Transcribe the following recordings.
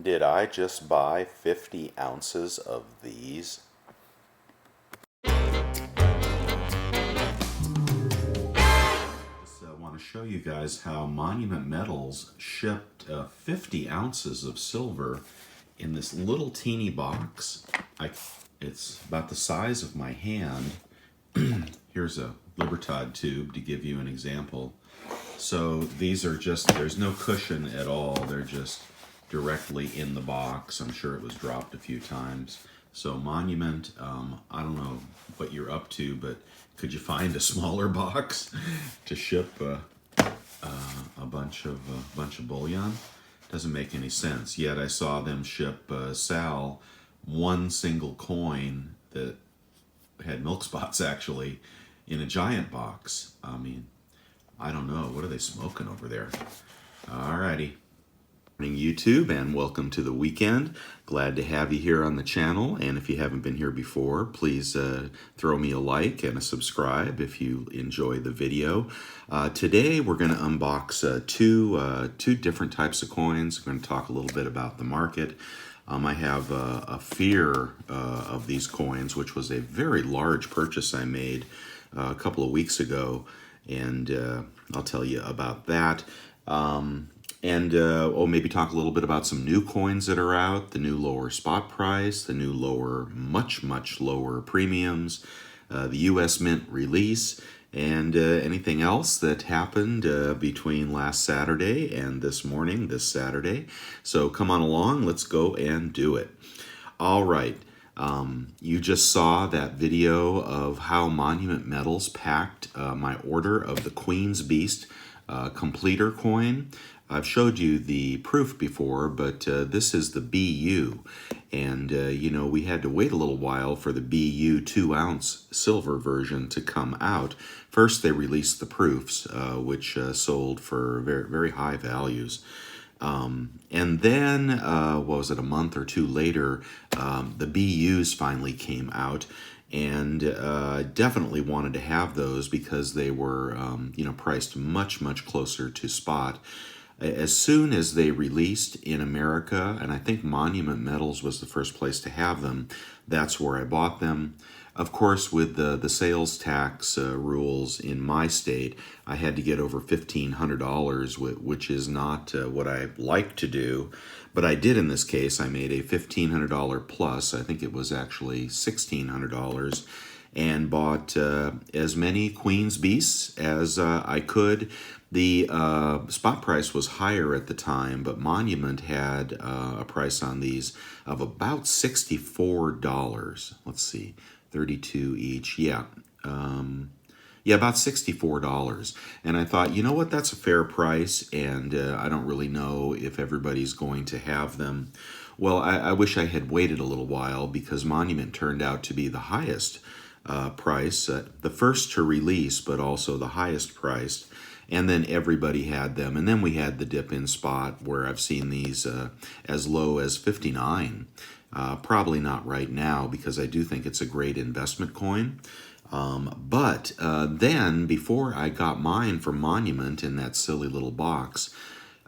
Did I just buy 50 ounces of these? I want to show you guys how Monument Metals shipped 50 ounces of silver in this little teeny box. It's about the size of my hand. Here's a Libertad tube to give you an example. So these are just, there's no cushion at all. They're just directly in the box. I'm sure it was dropped a few times. So Monument, I don't know what you're up to, but could you find a smaller box to ship a bunch of bullion? Doesn't make any sense. Yet I saw them ship Sal one single coin that had milk spots actually in a giant box. I mean, I don't know. What are they smoking over there? Alrighty. Morning YouTube, and welcome to the weekend. Glad to have you here on the channel, and if you haven't been here before, please throw me a like and a subscribe if you enjoy the video. Today we're going to unbox two different types of coins. We're going to talk a little bit about the market. I have a fear of these coins, which was a very large purchase I made a couple of weeks ago, and I'll tell you about that. Maybe talk a little bit about some new coins that are out, the new lower spot price, the new lower, much lower premiums, the U.S. Mint release, and anything else that happened between last Saturday and this morning, this Saturday. So come on along, let's go and do it. All right. You just saw that video of how Monument Metals packed my order of the Queen's Beast completer coin. I've showed you the proof before, but this is the BU, and you know, we had to wait a little while for the BU 2-ounce silver version to come out. First they released the proofs, which sold for very high values. And then, what was it, a month or two later, the BUs finally came out, and definitely wanted to have those because they were, priced much closer to spot. As soon as they released in America, and I think Monument Metals was the first place to have them, that's where I bought them. Of course, with the sales tax rules in my state, I had to get over $1,500, which is not what I like to do. But I did in this case. I made a $1,500 plus. I think it was actually $1,600. And bought as many Queen's Beasts as I could. The spot price was higher at the time, but Monument had a price on these of about $64. Let's see, 32 each. Yeah, about $64. And I thought, you know what, that's a fair price, and I don't really know if everybody's going to have them. Well, I wish I had waited a little while, because Monument turned out to be the highest price, the first to release, but also the highest priced. And then everybody had them. And then we had the dip in spot where I've seen these as low as 59. Probably not right now, because I do think it's a great investment coin. But then before I got mine from Monument in that silly little box,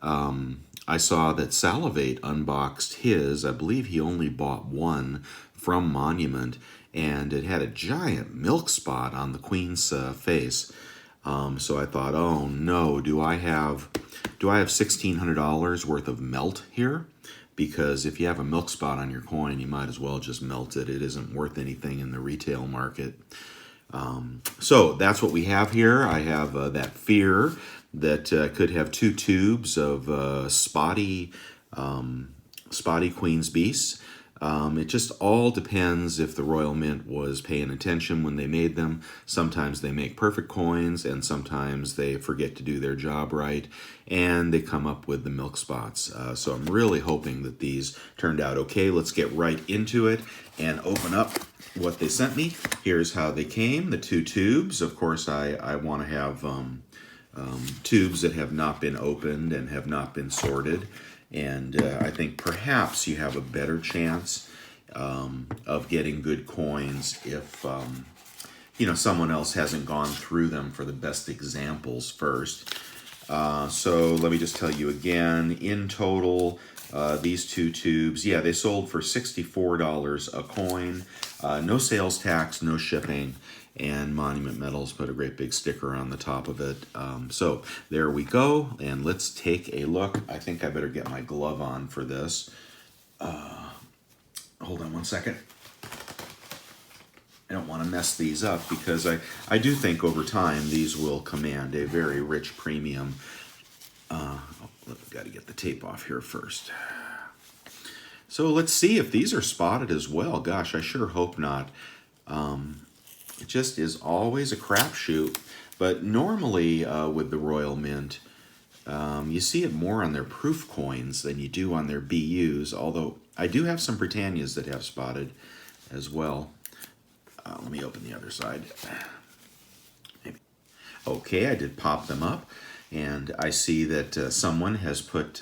I saw that Salivate unboxed his. I believe he only bought one from Monument, and it had a giant milk spot on the Queen's face. So I thought, oh no, do I have $1,600 worth of melt here? Because if you have a milk spot on your coin, you might as well just melt it. It isn't worth anything in the retail market. So that's what we have here. I have that fear that could have two tubes of spotty Queen's Beasts. It just all depends if the Royal Mint was paying attention when they made them. Sometimes they make perfect coins, and sometimes they forget to do their job right, and they come up with the milk spots. So I'm really hoping that these turned out okay. Let's get right into it and open up what they sent me. Here's how they came, the two tubes. Of course, I want to have tubes that have not been opened and have not been sorted. And I think perhaps you have a better chance of getting good coins if someone else hasn't gone through them for the best examples first. So let me just tell you again, in total, These two tubes, yeah, they sold for $64 a coin. No sales tax, no shipping, and Monument Metals put a great big sticker on the top of it. So there we go, and let's take a look. I think I better get my glove on for this. Hold on one second. I don't want to mess these up because I do think over time these will command a very rich premium. I've got to get the tape off here first. So let's see if these are spotted as well. Gosh, I sure hope not. It just is always a crapshoot. But normally with the Royal Mint, you see it more on their proof coins than you do on their BUs, although I do have some Britannias that have spotted as well. Let me open the other side. Maybe. Okay, I did pop them up, and I see that someone has put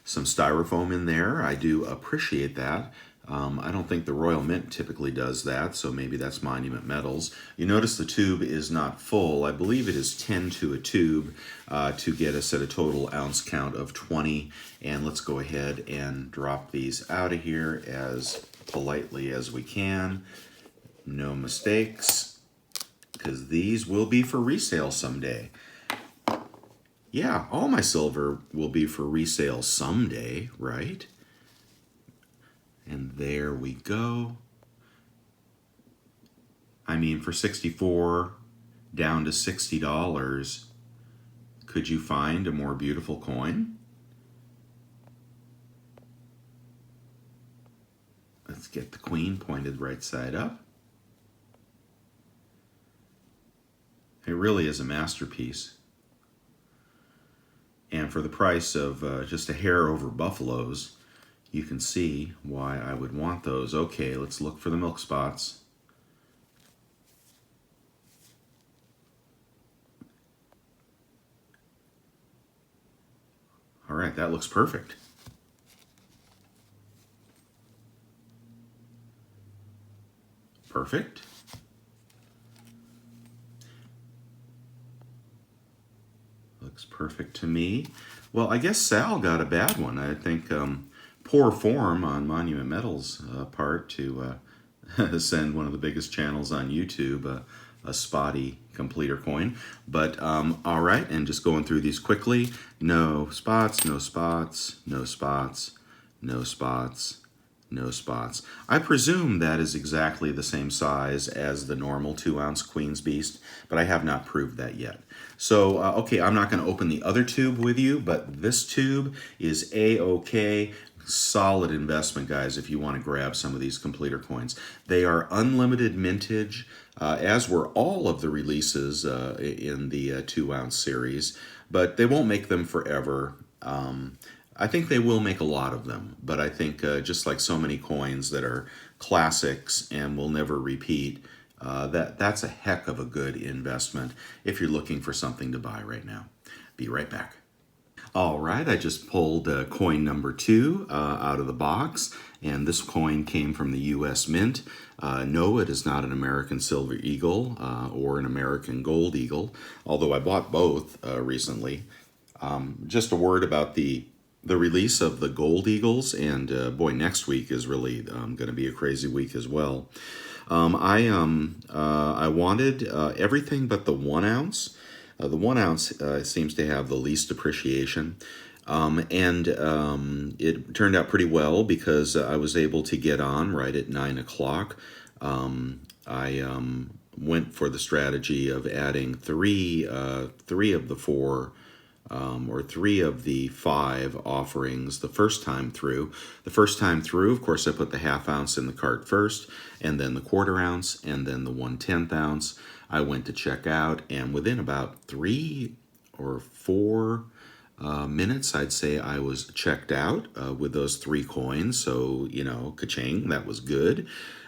some styrofoam in there. I do appreciate that. I don't think the Royal Mint typically does that, so maybe that's Monument Metals. You notice the tube is not full. I believe it is 10 to a tube to get us at a total ounce count of 20. And let's go ahead and drop these out of here as politely as we can. No mistakes, because these will be for resale someday. Yeah, all my silver will be for resale someday, right? And there we go. I mean, for 64 down to $60, could you find a more beautiful coin? Let's get the queen pointed right side up. It really is a masterpiece. And for the price of just a hair over buffaloes, you can see why I would want those. Okay, let's look for the milk spots. All right, that looks perfect. Perfect. Looks perfect to me. Well, I guess Sal got a bad one. I think poor form on Monument Metals' part to send one of the biggest channels on YouTube a spotty completer coin. But all right, and just going through these quickly. No spots, no spots, no spots, no spots, no spots. I presume that is exactly the same size as the normal 2-ounce Queen's Beast, but I have not proved that yet. So, okay, I'm not going to open the other tube with you, but this tube is A-OK. Solid investment, guys, if you want to grab some of these completer coins. They are unlimited mintage, as were all of the releases in the 2-ounce series, but they won't make them forever. I think they will make a lot of them, but I think just like so many coins that are classics and will never repeat, that's a heck of a good investment if you're looking for something to buy right now. Be right back. All right, I just pulled coin number 2 out of the box, and this coin came from the U.S. Mint. No, it is not an American Silver Eagle or an American Gold Eagle, although I bought both recently. Just a word about the release of the Gold Eagles, and boy, next week is really going to be a crazy week as well. I wanted everything but the 1 ounce. The 1 ounce seems to have the least appreciation, and it turned out pretty well because I was able to get on right at 9 o'clock. I went for the strategy of adding three of the 4 or 3 of the 5 offerings the first time through. The first time through, of course, I put the 1/2 ounce in the cart first, and then the 1/4 ounce, and then the 1/10 ounce. I went to check out, and within about 3 or 4 minutes, I'd say I was checked out with those 3 coins. So, you know, ka-ching, that was good.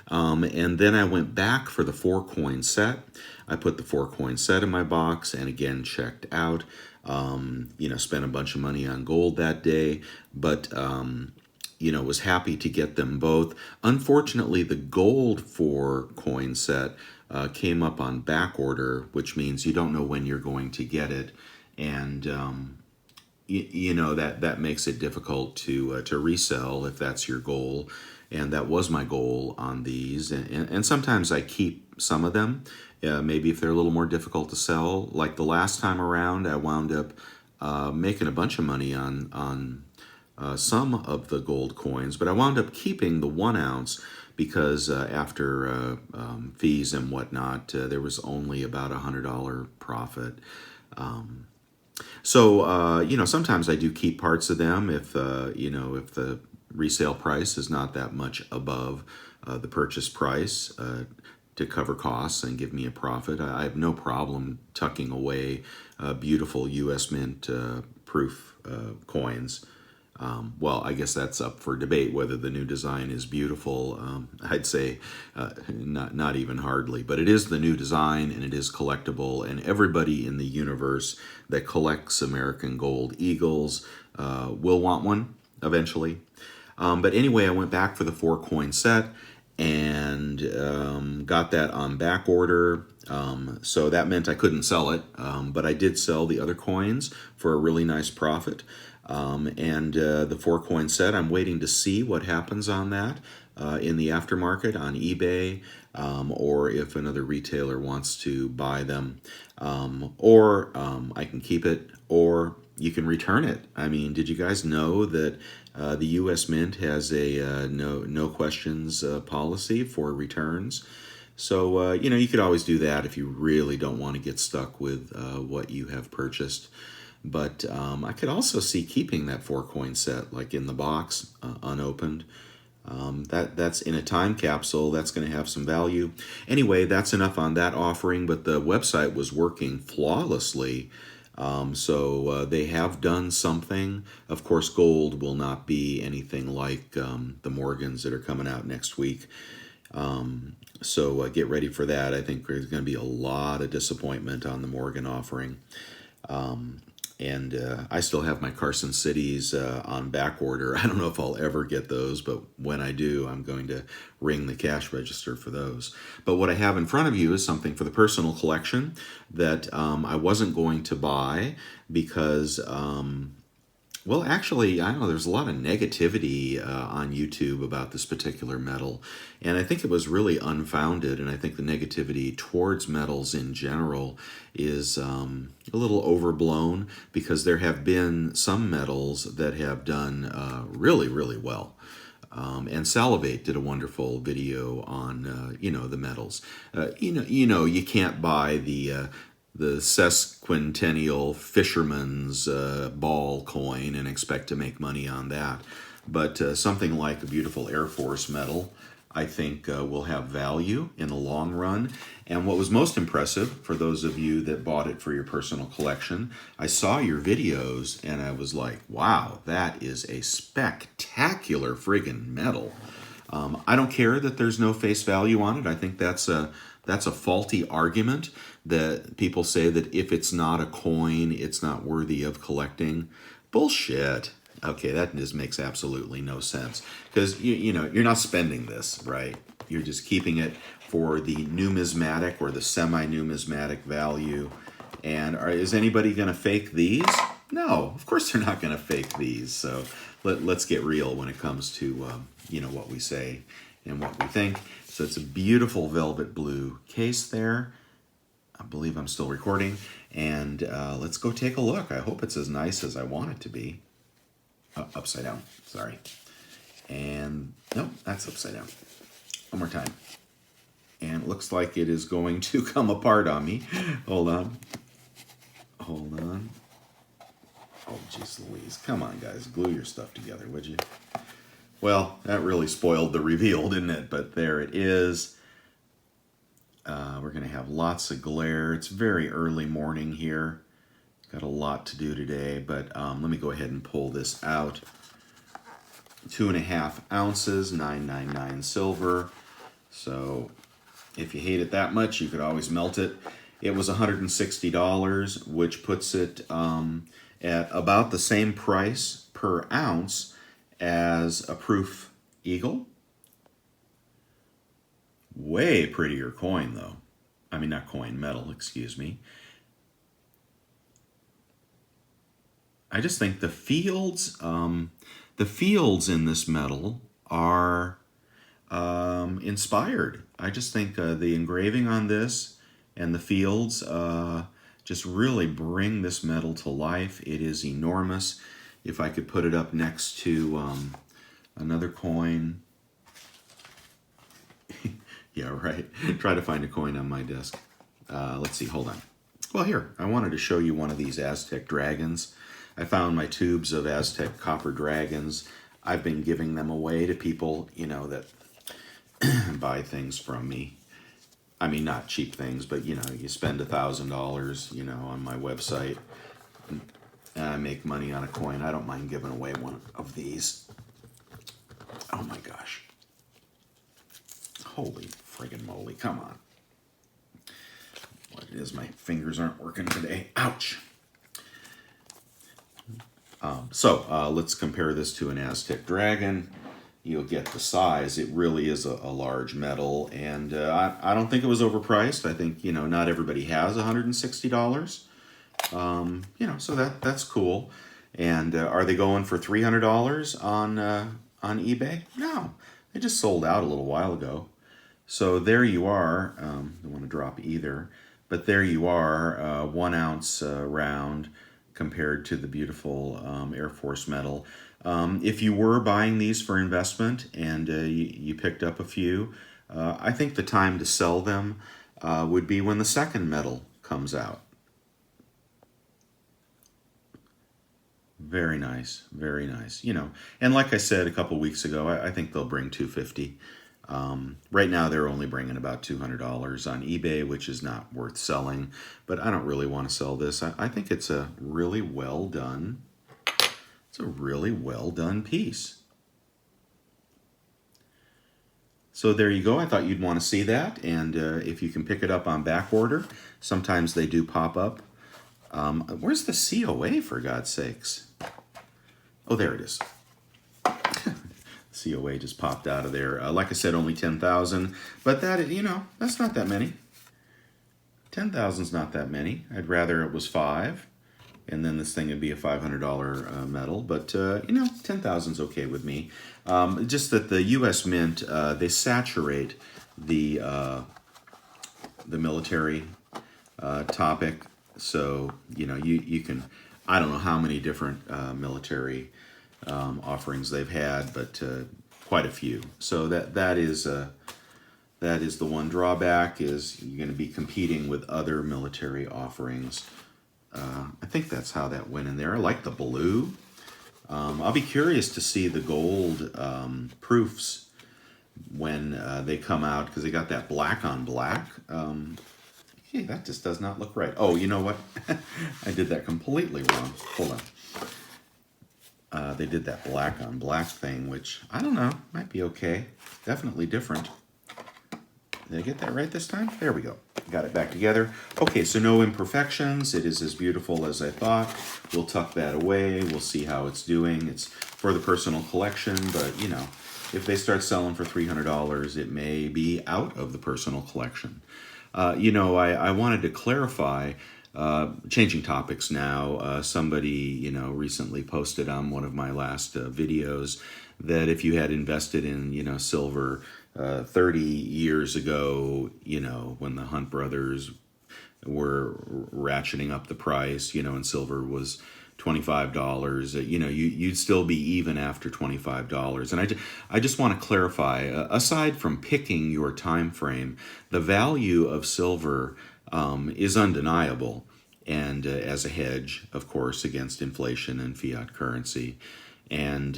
And then I went back for the 4-coin set. I put the 4-coin set in my box and again checked out. You know, spent a bunch of money on gold that day, but you know, was happy to get them both. Unfortunately, the gold 4-coin set came up on back order, which means you don't know when you're going to get it. And you know, that makes it difficult to resell if that's your goal, and that was my goal on these. And sometimes I keep some of them, maybe if they're a little more difficult to sell. Like the last time around, I wound up making a bunch of money on some of the gold coins, but I wound up keeping the 1 ounce because after fees and whatnot, there was only about $100 profit. So, you know, sometimes I do keep parts of them if, you know, if the resale price is not that much above the purchase price to cover costs and give me a profit. I have no problem tucking away beautiful U.S. Mint proof coins. Well, I guess that's up for debate whether the new design is beautiful. I'd say not even hardly, but it is the new design and it is collectible, and everybody in the universe that collects American Gold Eagles will want one eventually. But anyway, I went back for the 4-coin set and got that on back order. So that meant I couldn't sell it, but I did sell the other coins for a really nice profit. And the 4-coin set, I'm waiting to see what happens on that in the aftermarket on eBay, or if another retailer wants to buy them, or I can keep it, or you can return it. I mean, did you guys know that the U.S. Mint has a no questions policy for returns? So, you know, you could always do that if you really don't want to get stuck with what you have purchased. But I could also see keeping that 4-coin set, like in the box, unopened. That's in a time capsule. That's going to have some value. Anyway, that's enough on that offering, but the website was working flawlessly. So they have done something. Of course, gold will not be anything like the Morgans that are coming out next week. So get ready for that. I think there's going to be a lot of disappointment on the Morgan offering. And I still have my Carson Cities on back order. I don't know if I'll ever get those, but when I do, I'm going to ring the cash register for those. But what I have in front of you is something for the personal collection that I wasn't going to buy because, well, actually, I don't know, there's a lot of negativity on YouTube about this particular metal, and I think it was really unfounded, and I think the negativity towards metals in general is a little overblown because there have been some metals that have done really, really well. And Salivate did a wonderful video on, you know, the metals. You can't buy the sesquicentennial fisherman's ball coin and expect to make money on that. But something like a beautiful Air Force medal, I think will have value in the long run. And what was most impressive, for those of you that bought it for your personal collection, I saw your videos and I was like, wow, that is a spectacular friggin' medal. I don't care that there's no face value on it. I think that's a faulty argument that people say that if it's not a coin, it's not worthy of collecting. Bullshit. Okay, that just makes absolutely no sense because you know you're not spending this, right? You're just keeping it for the numismatic or the semi-numismatic value. And is anybody going to fake these? No, of course they're not going to fake these. So let's get real when it comes to you know, what we say and what we think. So it's a beautiful velvet blue case there. I believe I'm still recording. And let's go take a look. I hope it's as nice as I want it to be. Upside down, sorry. And nope, that's upside down. One more time. And it looks like it is going to come apart on me. Hold on. Hold on. Oh, jeez Louise. Come on, guys. Glue your stuff together, would you? Well, that really spoiled the reveal, didn't it? But there it is. We're going to have lots of glare. It's very early morning here. Got a lot to do today, but let me go ahead and pull this out. 2.5 ounces, 999 silver. So if you hate it that much, you could always melt it. It was $160, which puts it at about the same price per ounce as a proof eagle. Way prettier coin, though. I mean, not coin, metal, excuse me. I just think the fields in this metal are inspired. I just think the engraving on this and the fields just really bring this metal to life. It is enormous. If I could put it up next to another coin. Yeah, right. Try to find a coin on my desk. Let's see, hold on. Well, here, I wanted to show you one of these Aztec Dragons. I found my tubes of Aztec copper dragons. I've been giving them away to people, you know, that buy things from me. I mean, not cheap things, but, you know, you spend $1,000, you know, on my website, and I make money on a coin. I don't mind giving away one of these. Oh my gosh. Holy friggin' moly, come on. What it is, my fingers aren't working today. Ouch. So let's compare this to an Aztec Dragon. You'll get the size. It really is a large metal, and I don't think it was overpriced. I think, you know, not everybody has $160. You know, so that's cool. And are they going for $300 on eBay? No, they just sold out a little while ago. So there you are. Don't want to drop either, but there you are, 1 ounce round compared to the beautiful Air Force metal. If you were buying these for investment and you picked up a few, I think the time to sell them would be when the second metal comes out. Very nice, very nice. You know, and like I said a couple weeks ago, I think they'll bring $250. Right now they're only bringing about $200 on eBay, which is not worth selling, but I don't really want to sell this. I think it's a really well done, it's a really well done piece. So there you go. I thought you'd want to see that, and if you can pick it up on back order, sometimes they do pop up. Where's the COA, for God's sakes? Oh, there it is. COA just popped out of there. Like I said, only 10,000, but that, you know, that's not that many. 10,000's not that many. I'd rather it was 5, and then this thing would be a $500 metal, but, you know, 10,000's okay with me. Just that the U.S. Mint, they saturate the military topic, so, you know, you can, I don't know how many different military offerings they've had, but quite a few. So that is the one drawback, is you're going to be competing with other military offerings. I think that's how that went in there. I like the blue. I'll be curious to see the gold proofs when they come out, because they got that black on black. Hey, that just does not look right. Oh, you know what? I did that completely wrong. Hold on. They did that black on black thing, which, I don't know, might be okay. Definitely different. Did I get that right this time? There we go. Got it back together. Okay, so no imperfections. It is as beautiful as I thought. We'll tuck that away. We'll see how it's doing. It's for the personal collection, but, you know, if they start selling for $300, it may be out of the personal collection. You know, I wanted to clarify, changing topics now, somebody, you know, recently posted on one of my last videos that if you had invested in, you know, silver 30 years ago, you know, when the Hunt brothers were ratcheting up the price, you know, and silver was $25, you know, you'd still be even after $25. And I just want to clarify, aside from picking your time frame, the value of silver is undeniable, and as a hedge, of course, against inflation and fiat currency. And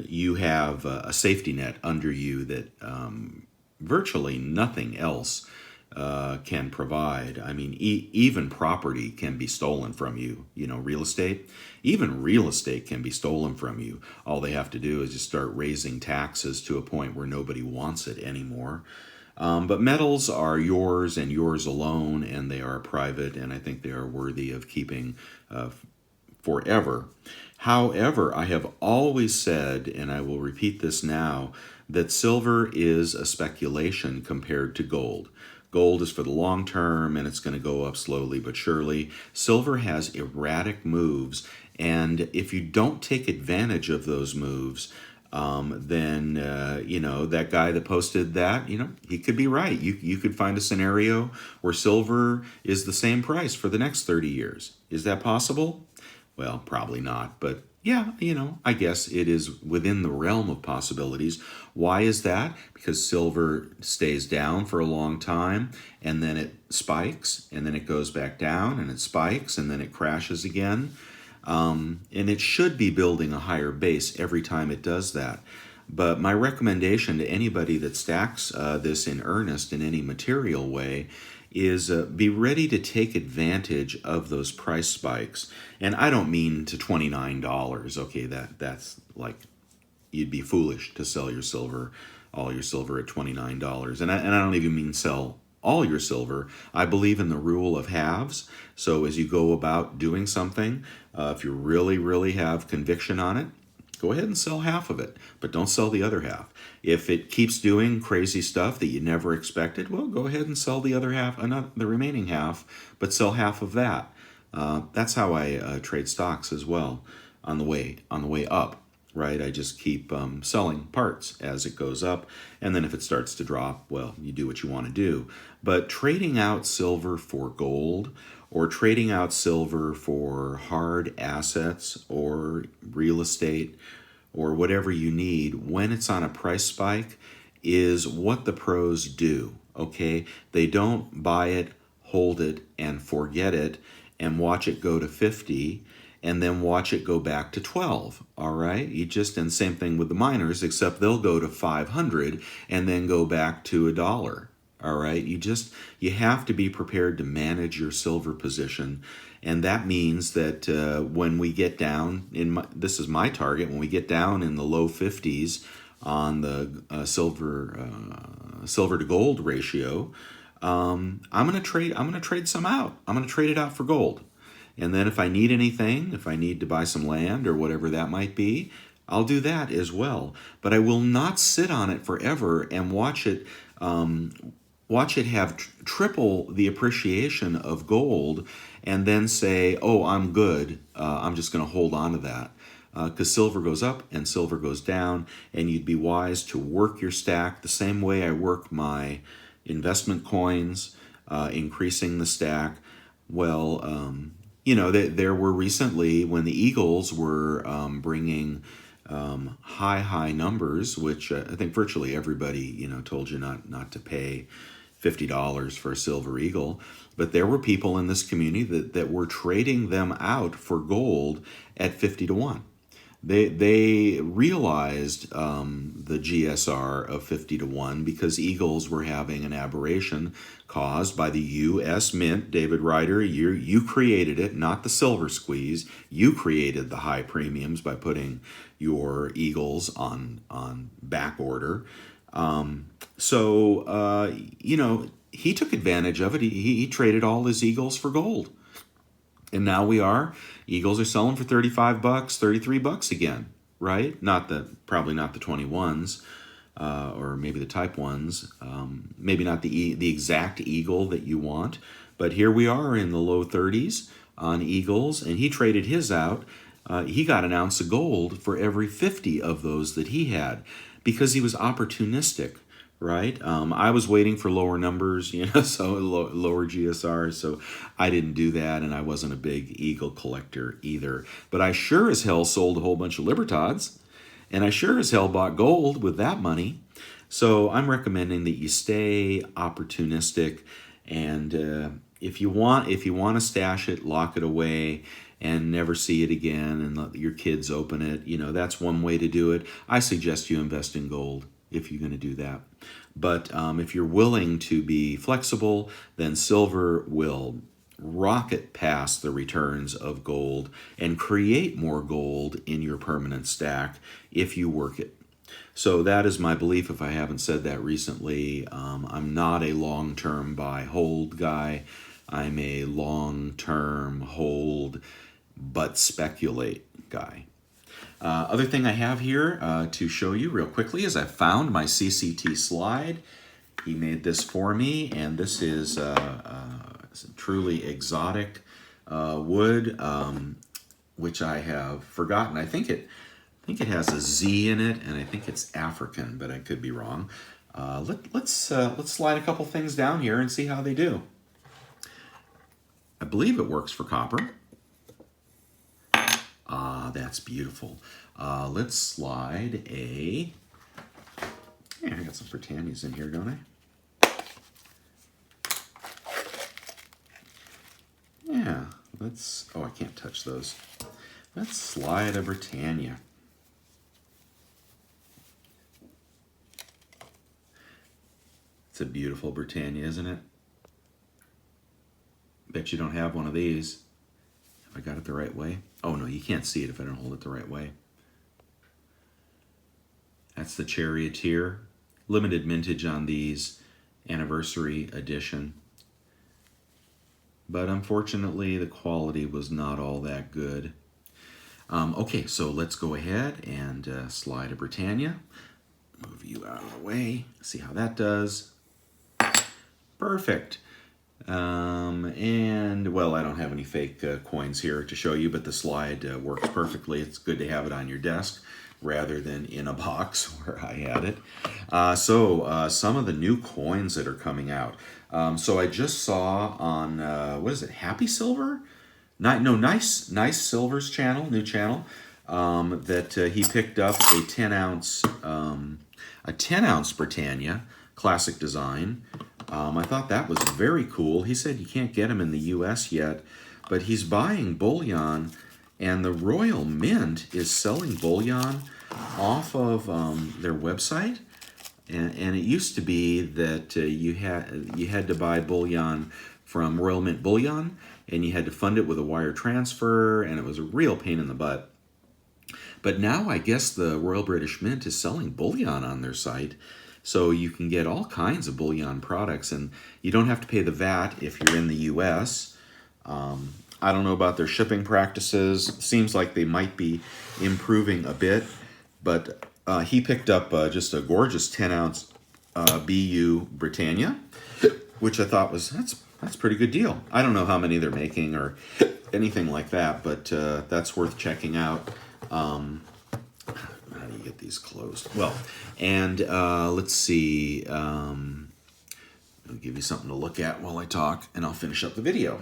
you have a safety net under you that virtually nothing else can provide. I mean, even property can be stolen from you, you know, real estate. Even real estate can be stolen from you. All they have to do is just start raising taxes to a point where nobody wants it anymore. But metals are yours and yours alone, and they are private, and I think they are worthy of keeping forever. However, I have always said, and I will repeat this now, that silver is a speculation compared to gold. Gold is for the long term, and it's going to go up slowly but surely. Silver has erratic moves, And if you don't take advantage of those moves, then that guy that posted that, he could be right. You could find a scenario where silver is the same price for the next 30 years. Is that possible? Well, probably not, but yeah, I guess it is within the realm of possibilities. Why is that? Because silver stays down for a long time, and then it spikes, and then it goes back down, and it spikes, and then it crashes again. And it should be building a higher base every time it does that. But my recommendation to anybody that stacks this in earnest in any material way is be ready to take advantage of those price spikes. And I don't mean to $29. Okay, that's like, you'd be foolish to sell your silver, all your silver at $29. And I don't even mean sell all your silver. I believe in the rule of halves. So as you go about doing something, if you really, really have conviction on it, go ahead and sell half of it, but don't sell the other half. If it keeps doing crazy stuff that you never expected, well, go ahead and sell the other half, not the remaining half, but sell half of that. That's how I trade stocks as well on the way up. Right, I just keep selling parts as it goes up, and then if it starts to drop, well, you do what you want to do. But trading out silver for gold, or trading out silver for hard assets or real estate or whatever you need when it's on a price spike is what the pros do, okay? They don't buy it, hold it, and forget it and watch it go to 50 and then watch it go back to 12, all right? And same thing with the miners, except they'll go to 500 and then go back to $1, all right? You have to be prepared to manage your silver position, and that means that when we get down, this is my target, when we get down in the low 50s on the silver to gold ratio, I'm gonna trade some out. I'm gonna trade it out for gold. And then if I need anything, if I need to buy some land or whatever that might be, I'll do that as well. But I will not sit on it forever and watch it have triple the appreciation of gold and then say, oh, I'm good. I'm just going to hold on to that. Because silver goes up and silver goes down, and you'd be wise to work your stack the same way I work my investment coins, increasing the stack. Well, there were recently when the Eagles were bringing high numbers, which I think virtually everybody, told you not to pay $50 for a silver eagle. But there were people in this community that were trading them out for gold at 50 to 1. They realized the GSR of 50 to 1 because Eagles were having an aberration caused by the U.S. Mint. David Ryder, you created it, not the silver squeeze. You created the high premiums by putting your Eagles on back order. He took advantage of it. He traded all his Eagles for gold. And now Eagles are selling for $35, $33 again, right? Probably not the 21s, or maybe the type 1s, maybe not the exact eagle that you want, but here we are in the low 30s on Eagles, and he traded his out. He got an ounce of gold for every 50 of those that he had because he was opportunistic. Right? I was waiting for lower numbers, so lower GSR, so I didn't do that, and I wasn't a big Eagle collector either. But I sure as hell sold a whole bunch of Libertads, and I sure as hell bought gold with that money. So I'm recommending that you stay opportunistic, and if you want to stash it, lock it away, and never see it again, and let your kids open it. That's one way to do it. I suggest you invest in gold if you're going to do that. But if you're willing to be flexible, then silver will rocket past the returns of gold and create more gold in your permanent stack if you work it. So that is my belief, if I haven't said that recently. I'm not a long-term buy-hold guy. I'm a long-term hold but speculate guy. Other thing I have here to show you real quickly is I found my CCT slide. He made this for me, and this is truly exotic wood. which I have forgotten. I think it has a Z in it, and I think it's African, but I could be wrong. Let's slide a couple things down here and see how they do. I believe it works for copper. That's beautiful. Let's slide a... Yeah, I got some Britannias in here, don't I? Yeah, let's... Oh, I can't touch those. Let's slide a Britannia. It's a beautiful Britannia, isn't it? Bet you don't have one of these. Have I got it the right way? Oh no, you can't see it if I don't hold it the right way. That's the Charioteer. Limited mintage on these, anniversary edition. But unfortunately, the quality was not all that good. Okay, so let's go ahead and slide a Britannia. Move you out of the way. See how that does. Perfect. And, well, I don't have any fake coins here to show you, but the slide works perfectly. It's good to have it on your desk rather than in a box where I had it. So some of the new coins that are coming out. So I just saw on, what is it, Happy Silver? No, Nice Silver's channel, new channel, that he picked up a 10-ounce Britannia, classic design. I thought that was very cool. He said you can't get them in the U.S. yet, but he's buying bullion, and the Royal Mint is selling bullion off of their website. And it used to be that you had to buy bullion from Royal Mint Bullion, and you had to fund it with a wire transfer, and it was a real pain in the butt. But now I guess the Royal British Mint is selling bullion on their site, so you can get all kinds of bullion products, and you don't have to pay the VAT if you're in the U.S. I don't know about their shipping practices. Seems like they might be improving a bit, but he picked up just a gorgeous 10-ounce BU Britannia, which I thought was, that's a pretty good deal. I don't know how many they're making or anything like that, but that's worth checking out. How do you get these closed? Well, and let's see. I'll give you something to look at while I talk, and I'll finish up the video.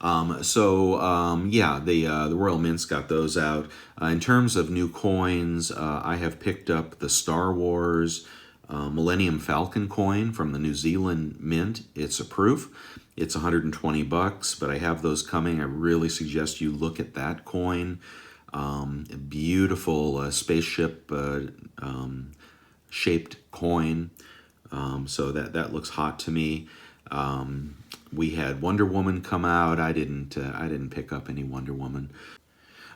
Yeah, the Royal Mint's got those out. In terms of new coins, I have picked up the Star Wars Millennium Falcon coin from the New Zealand Mint. It's a proof. It's 120 bucks, but I have those coming. I really suggest you look at that coin. A beautiful spaceship shaped coin. So that looks hot to me. We had Wonder Woman come out. I didn't pick up any Wonder Woman.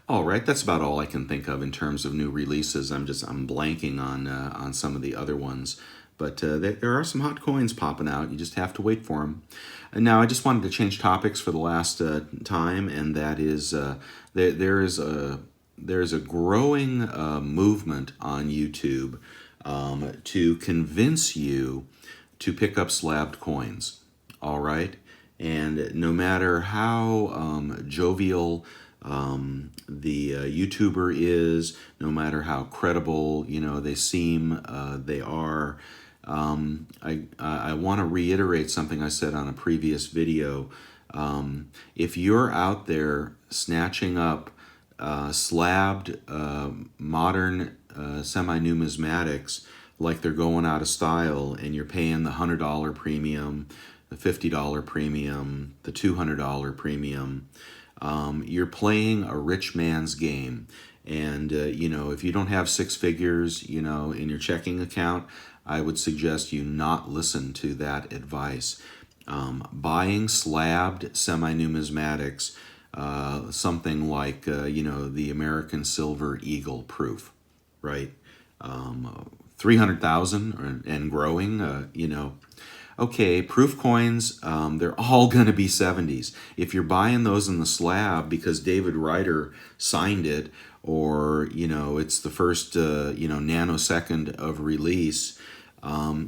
All right, that's about all I can think of in terms of new releases. I'm blanking on some of the other ones, but there are some hot coins popping out. You just have to wait for them. And now I just wanted to change topics for the last time, and that is there's a growing movement on YouTube to convince you to pick up slabbed coins. All right, and no matter how jovial the YouTuber is, no matter how credible they seem, they are. I want to reiterate something I said on a previous video. If you're out there snatching up slabbed modern semi-numismatics like they're going out of style, and you're paying the $100 premium, the $50 premium, the $200 premium, you're playing a rich man's game. And if you don't have six figures in your checking account, I would suggest you not listen to that advice. Buying slabbed semi-numismatics, something like the American Silver Eagle proof, right? 300,000 and growing. Okay, proof coins, they're all going to be 70s. If you're buying those in the slab because David Ryder signed it, or it's the first nanosecond of release,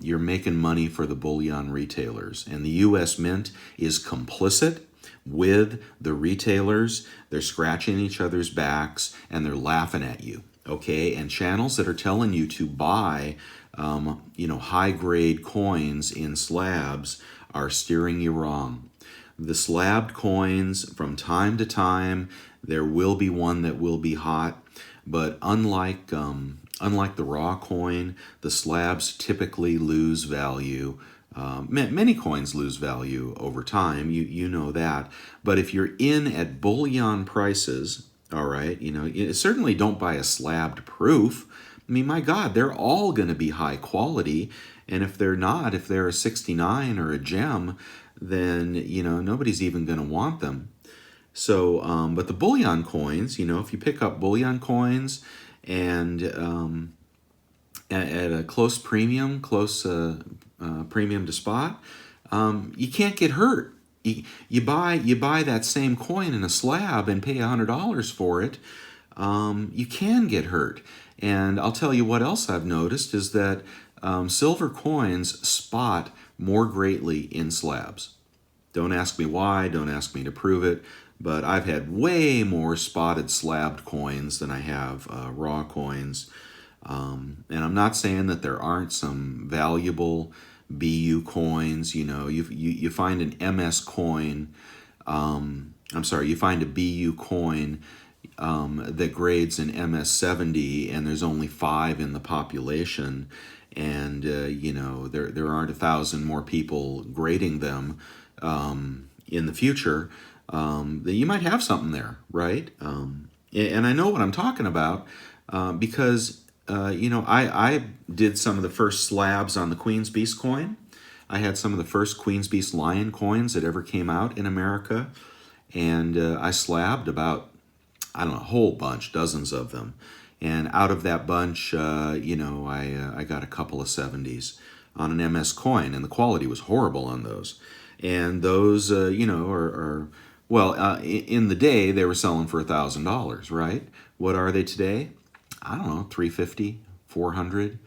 you're making money for the bullion retailers, and the U.S. Mint is complicit. with the retailers. They're scratching each other's backs and they're laughing at you. Okay, and channels that are telling you to buy, high-grade coins in slabs are steering you wrong. The slabbed coins, from time to time, there will be one that will be hot, but unlike the raw coin, the slabs typically lose value. Many coins lose value over time, you know that. But if you're in at bullion prices, all right, you certainly don't buy a slabbed proof. I mean, my God, they're all going to be high quality. And if they're not, if they're a 69 or a gem, then, nobody's even going to want them. So, but the bullion coins, if you pick up bullion coins and at a close premium to spot, you can't get hurt. You buy that same coin in a slab and pay $100 for it. You can get hurt. And I'll tell you what else I've noticed is that silver coins spot more greatly in slabs. Don't ask me why, don't ask me to prove it, but I've had way more spotted slabbed coins than I have raw coins. And I'm not saying that there aren't some valuable BU coins. You find an MS coin, you find a BU coin that grades in MS-70 and there's only 5 in the population, and there aren't 1,000 more people grading them in the future, that you might have something there, right? And I know what I'm talking about because I did some of the first slabs on the Queen's Beast coin. I had some of the first Queen's Beast Lion coins that ever came out in America, and I slabbed about, a whole bunch, dozens of them. And out of that bunch, I got a couple of 70s on an MS coin, and the quality was horrible on those. And those, in the day, they were selling for $1,000, right? What are they today? I don't know, $350, $400.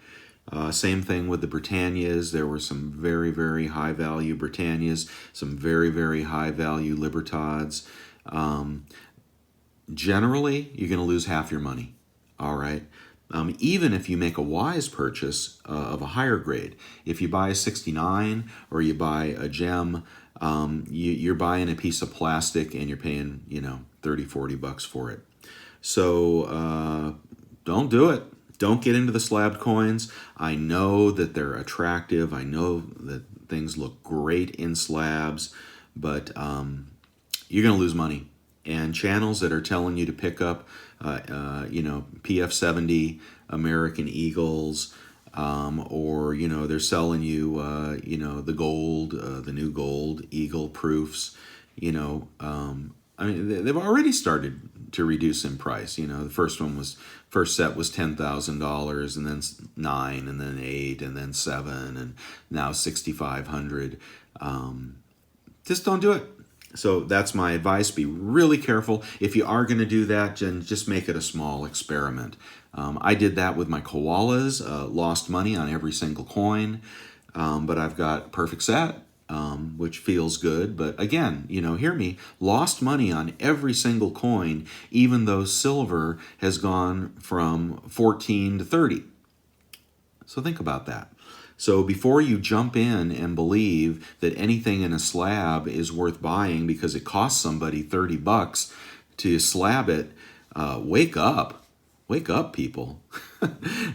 Same thing with the Britannias. There were some very, very high value Britannias, some very, very high value Libertads. Generally, you're going to lose half your money, all right? Even if you make a wise purchase of a higher grade. If you buy a 69 or you buy a gem, you're buying a piece of plastic and you're paying, $30-$40 for it. So don't do it. Don't get into the slabbed coins. I know that they're attractive. I know that things look great in slabs, but you're going to lose money. And channels that are telling you to pick up, PF70 American Eagles, or, they're selling you, the gold, the new gold Eagle proofs, they've already started to reduce in price. The first set was $10,000, and then 9, and then 8, and then 7, and now 6,500. Just don't do it. So that's my advice. Be really careful. If you are going to do that, then just make it a small experiment. I did that with my koalas, lost money on every single coin, but I've got perfect set, which feels good. But again, hear me, lost money on every single coin, even though silver has gone from 14 to 30. So think about that. So before you jump in and believe that anything in a slab is worth buying because it costs somebody $30 to slab it, wake up. Wake up, people.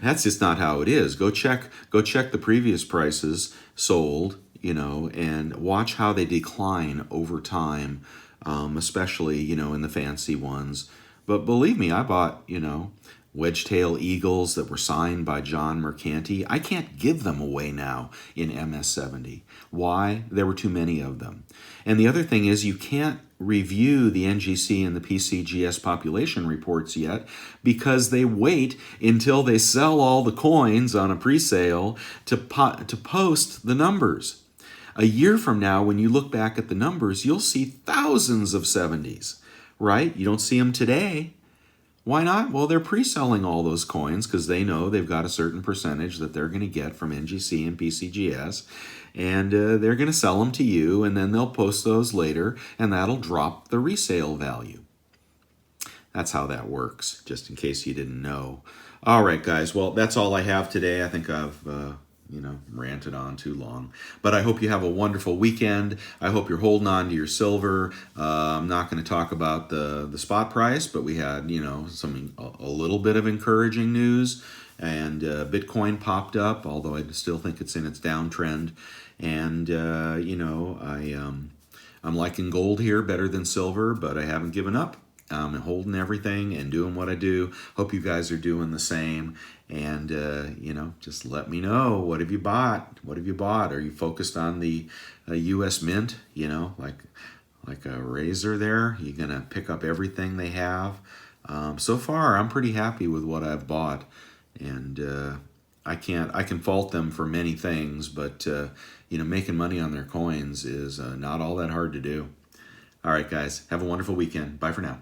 That's just not how it is. Go check the previous prices sold, and watch how they decline over time, especially, in the fancy ones. But believe me, I bought, wedge-tail eagles that were signed by John Mercanti. I can't give them away now in MS-70. Why? There were too many of them. And the other thing is you can't review the NGC and the PCGS population reports yet because they wait until they sell all the coins on a pre-sale to post the numbers. A year from now, when you look back at the numbers, you'll see thousands of 70s, right? You don't see them today. Why not? Well, they're pre-selling all those coins because they know they've got a certain percentage that they're going to get from NGC and PCGS, and they're going to sell them to you, and then they'll post those later, and that'll drop the resale value. That's how that works, just in case you didn't know. All right, guys. Well, that's all I have today. I think I've ranted on too long. But I hope you have a wonderful weekend. I hope you're holding on to your silver. I'm not going to talk about the spot price, but we had, a little bit of encouraging news. And Bitcoin popped up, although I still think it's in its downtrend. And, I'm liking gold here better than silver, but I haven't given up. I'm holding everything and doing what I do. Hope you guys are doing the same. And, just let me know. What have you bought? What have you bought? Are you focused on the U.S. Mint? Like a razor there? You going to pick up everything they have? So far, I'm pretty happy with what I've bought. And I can fault them for many things, but, making money on their coins is not all that hard to do. All right, guys. Have a wonderful weekend. Bye for now.